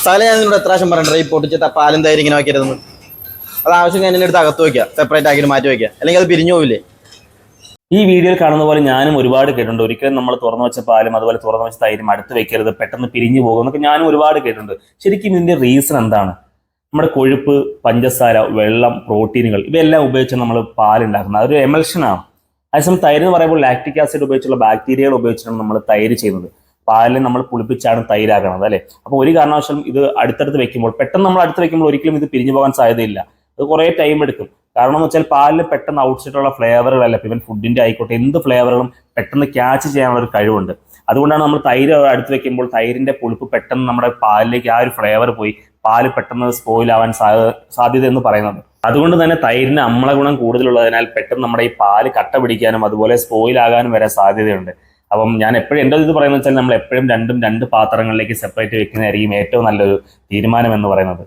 സകല ഞാൻ നിന്നോട് എത്ര പ്രാവശ്യം പറഞ്ഞിട്ടുണ്ട് ഈ പൊട്ടിച്ചിട്ട് പാലും തൈര് ഇങ്ങനെ വയ്ക്കരുതെന്ന്. അത് ആവശ്യം ഞാൻ എടുത്ത് അകത്ത് വയ്ക്കുക, സെപ്പറേറ്റ് ആക്കിയിട്ട് മാറ്റി വയ്ക്കുക, അല്ലെങ്കിൽ അത് പിരിഞ്ഞു പോവില്ലേ. ഈ വീഡിയോയിൽ കാണുന്ന പോലെ ഞാനും ഒരുപാട് കേട്ടിട്ടുണ്ട്. ഒരിക്കലും നമ്മൾ തുറന്നു വെച്ച പാലും അതുപോലെ തുറന്നു വെച്ച തൈരും അടുത്ത് വെക്കരുത്, പെട്ടെന്ന് പിരിഞ്ഞു പോകും എന്നൊക്കെ ഞാനും ഒരുപാട് കേട്ടിട്ടുണ്ട്. ശരിക്കും ഇതിന്റെ റീസൺ എന്താണ്? നമ്മുടെ കൊഴുപ്പ്, പഞ്ചസാര, വെള്ളം, പ്രോട്ടീനുകൾ ഇവയെല്ലാം ഉപയോഗിച്ച് നമ്മൾ പാലുണ്ടാക്കുന്നത്. അതൊരു എമൽഷനാണ്. അതേസമയം തൈര് എന്ന് പറയുമ്പോൾ ലാക്റ്റിക് ആസിഡ് ഉപയോഗിച്ചുള്ള ബാക്ടീരിയകൾ ഉപയോഗിച്ചാണ് നമ്മൾ തൈര് ചെയ്യുന്നത്. പാലിനെ നമ്മൾ പുളിപ്പിച്ചാണ് തൈരാക്കുന്നത്, അല്ലേ? അപ്പോൾ ഒരു കാരണവശാലും ഇത് അടുത്തടുത്ത് വെക്കുമ്പോൾ, പെട്ടെന്ന് നമ്മൾ അടുത്ത് വെക്കുമ്പോൾ ഒരിക്കലും ഇത് പിരിഞ്ഞു പോകാൻ സാധ്യതയില്ല. അത് കുറേ ടൈം എടുക്കും. കാരണം എന്ന് വെച്ചാൽ പാലിൽ പെട്ടെന്ന് ഔട്ട്സൈറ്റുള്ള ഫ്ലേവറുകളല്ല, ഇവൻ ഫുഡിന്റെ ആയിക്കോട്ടെ എന്ത് ഫ്ലേവറുകളും പെട്ടെന്ന് ക്യാച്ച് ചെയ്യാനുള്ള ഒരു കഴിവുണ്ട്. അതുകൊണ്ടാണ് നമ്മൾ തൈര് അടുത്ത് വെക്കുമ്പോൾ തൈരിന്റെ പുളിപ്പ് പെട്ടെന്ന് നമ്മുടെ പാലിലേക്ക് ആ ഒരു ഫ്ലേവർ പോയി പാല് പെട്ടെന്ന് സ്പോയിൽ ആവാൻ സാധ്യത എന്ന് പറയുന്നത്. അതുകൊണ്ട് തന്നെ തൈരിന് അമ്ല ഗുണം കൂടുതലുള്ളതിനാൽ പെട്ടെന്ന് നമ്മുടെ ഈ പാല് കട്ട പിടിക്കാനും അതുപോലെ സ്പോയിൽ ആകാനും വരെ സാധ്യതയുണ്ട്. അപ്പം ഞാൻ എപ്പോഴും എൻ്റെ ഇത് പറയുന്നത് വെച്ചാൽ നമ്മൾ എപ്പോഴും രണ്ട് പാത്രങ്ങളിലേക്ക് സെപ്പറേറ്റ് വെക്കുന്നതായിരിക്കും ഏറ്റവും നല്ലൊരു തീരുമാനം എന്ന് പറയുന്നത്.